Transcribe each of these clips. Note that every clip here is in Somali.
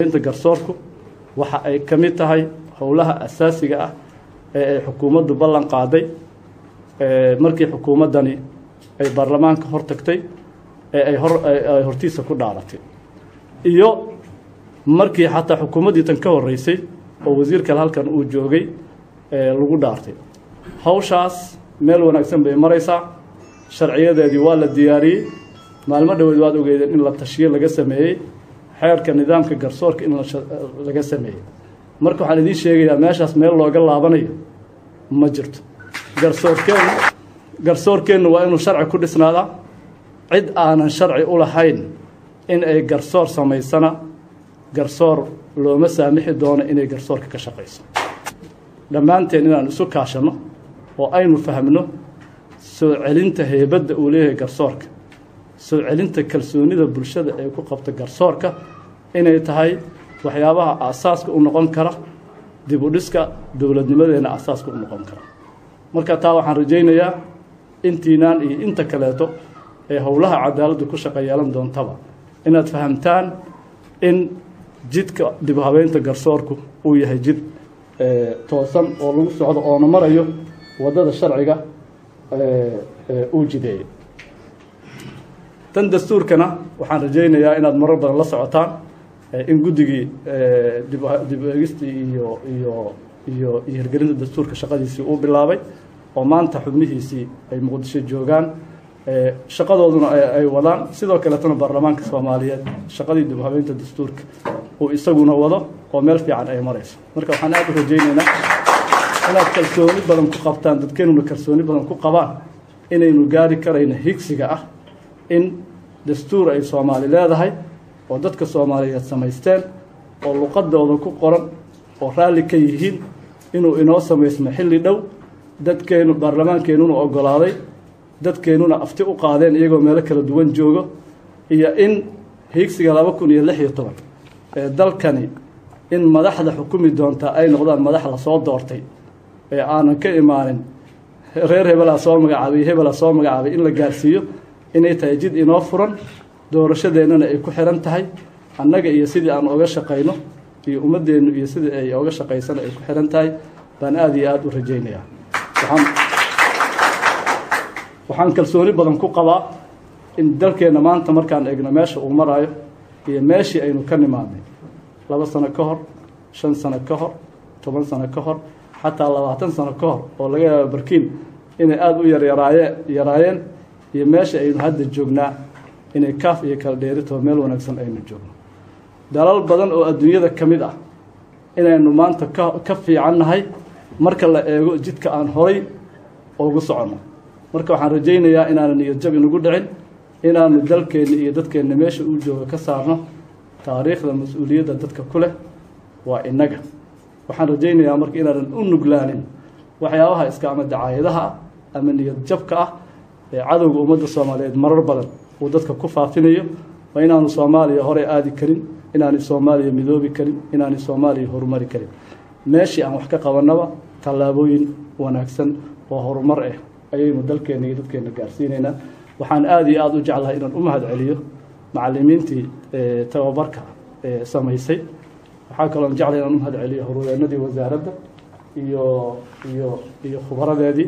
inta garsoorku waxa ay ka mid tahay howlaha asaasiga ah ee ay xukuumaddu ballan qaaday markii xukuumaddani ay baarlamaanka hor tagtay ee ay hortiisa ku dhaaratay iyo markii xataa xukuumaddii tan ka horreysay oo wasiir kale halkan uu joogay lagu dhaartay hawshaas meel wanaagsan bay maraysaa sharciyadeedii waa la diyaariyey maalmo dhaweed waad ogeydeen in la tashiyo laga sameeyey xeerka nidaamka garsoorka in laga sameeyey marka waxaan idiin sheegayaa meeshaas meel looga laabanayo ma jirto garsoorkeennu waa inuu sharci ku dhisnaadaa cid aanan sharci u lahayn in ay garsoor samaysana garsoor looma saamixi doono inay garsoorka ka shaqayso dhammaanteen inaan isu kaashanno oo aynu fahmno soo celinta heybadda uu leeyahay garsoorka soo celinta kalsoonida bulshada ay ku qabto garsoorka inay tahay waxyaabaha aasaaska u noqon kara dib u dhiska dowladnimadeena aasaaska u noqon kara marka taa waxaan rajaynayaa intiinaan iyo inta kaleeto ee howlaha cadaaladdu ku shaqo yeelan doontaba inaad fahamtaan in jidka dib u habeynta garsoorku uu yahay jid toosan oo lagu socdo oona marayo waddada sharciga uu jideeyey tan dastuurkana waxaan rajaynayaa inaad marar badan la socotaan in guddigii dib u eegistii iyo hirgelinta dastuurka shaqadiisii uu bilaabay oo maanta xubnihiisii ay muqdisho joogaan shaqadooduna ay wadaan sidoo kaleetana baarlamaanka soomaaliyeed shaqadii dib u habeynta dastuurka uu isaguna wado oo meel fiican ay marayso marka waxaan aad u rajaynaynaa inaad kalsooni badan ku qabtaan dadkeenuna kalsooni badan ku qabaan inaynu gaari karayno higsiga ah in dastuur ay soomaali leedahay oo dadka soomaaliyeed samaysteen oo luqadooda ku qoran oo raalli ka yihiin inuu inoo samaysmo xilli dhow dadkeenu baarlamaankeenuna oggolaaday dadkeenuna afti u qaadeen iyagoo meelo kala duwan joogo iyo in higsiga 2016 ee dalkani in madaxda xukumi doontaa ay noqdaan madax la soo doortay ee aanan ka imaanin reer hebelaa soo magacaabay hebelaa soo magacaabay in la gaarsiiyo inay tahay jid inoo furan doorashadeennana ay ku xiran tahay annaga iyo sidii aan oga shaqayno iyo ummadeennu iyo sidii ay oga shaqaysana ay ku xiran tahay baan aad iyo aad u rajaynayaa waxaan kalsooni badan ku qabaa in dalkeenna maanta markaan eegno meesha uu maraayo iyo meeshii aynu ka nimaadnay 2 sano ka hor 5 sano ka hor 10 sano ka hor xataa 20 sano ka hor oo laga yaabo barkiin inay aad u yaraayeen iyo meesha aynu hadda joognaa inay kaaf iyo kala dheerito meel wanaagsan aynu joogno dalal badan oo adduunyada ka mid ah inaynu maanta ka fiicannahay marka la eego jidka aan horay ugu soconno marka waxaan rajaynayaa inaanan niyad jab inugu dhicin inaanu dalkeenna iyo dadkeenna meesha uu joogo ka saarno taariikhda mas-uuliyadda dadka ku leh waa innaga waxaan rajaynayaa marka inaanan u nuglaanin waxyaabaha iska ama dacaayadaha ah ama niyad jabka ah ee cadowga ummadda soomaaliyeed marar badan uu dadka ku faafinayo waa inaanu soomaaliya hore aadi karin inaanay soomaaliya midoobi karin inaanay soomaaliya horumari karin meeshii aan wax ka qabannaba tallaabooyin wanaagsan oo horumar ah ayaynu dalkeenna iyo dadkeenna gaarsiinaynaa waxaan aad iyo aad u jeclahay inaan u mahad celiyo macallimiintii tababarka samaysay waxaa kaloon jeclay inaan u mahad celiyo howlwadeennadii wasaaradda iyo khubaradeedii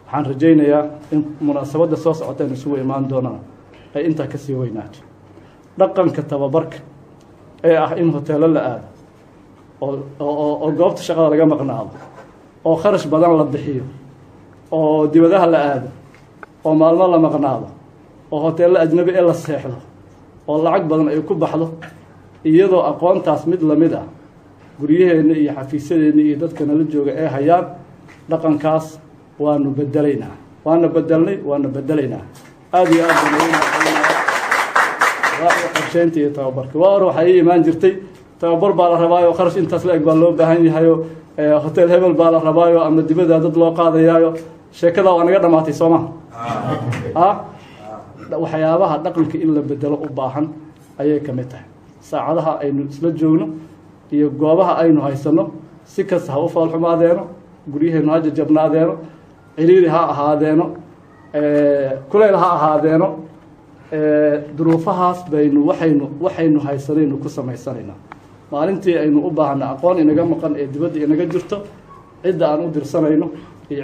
waxaan rajaynayaa in munaasabadda soo socota aynu isugu imaan doonaan ay intaa ka sii weynaato dhaqanka tababarka ee ah in hoteello la aado oo goobta shaqada laga maqnaado oo kharash badan la bixiyo oo dibadaha la aado oo maalmo la maqnaado oo hoteello ajnabi ee la seexdo oo lacag badan ay ku baxdo iyadoo aqoontaas mid la mid ah guryaheenna iyo xafiisyadeenna iyo dadkana la jooga ee hayaan dhaqankaas waanu bedelaynaa waana bedelaynaa aad iyo aad qorsheynta iyo tababarka waa hore waxaa ii imaan jirtay tababar baa la rabaayo kharash intaas la eg baa loo baahan yahayo hotel hebel baa la rabaayo ama dibadda dad loo qaadayaayo sheekadaa waa naga dhamaatay soo maha waxyaabaha dhaqanka in la bedelo u baahan ayay ka mid tahay saacadaha aynu isla joogno iyo goobaha aynu haysanno si kasta ha u foolxumaadeeno guryaheennu ha jajabnaadeeno ciriiri ha ahaadeeno kuleyl ha ahaadeeno duruufahaas baynu waxaynu haysanaynu ku samaysanaynaa maalintii aynu u baahna aqoon inaga maqan ee dibadda inaga jirto cidda aan u dirsanayno iyo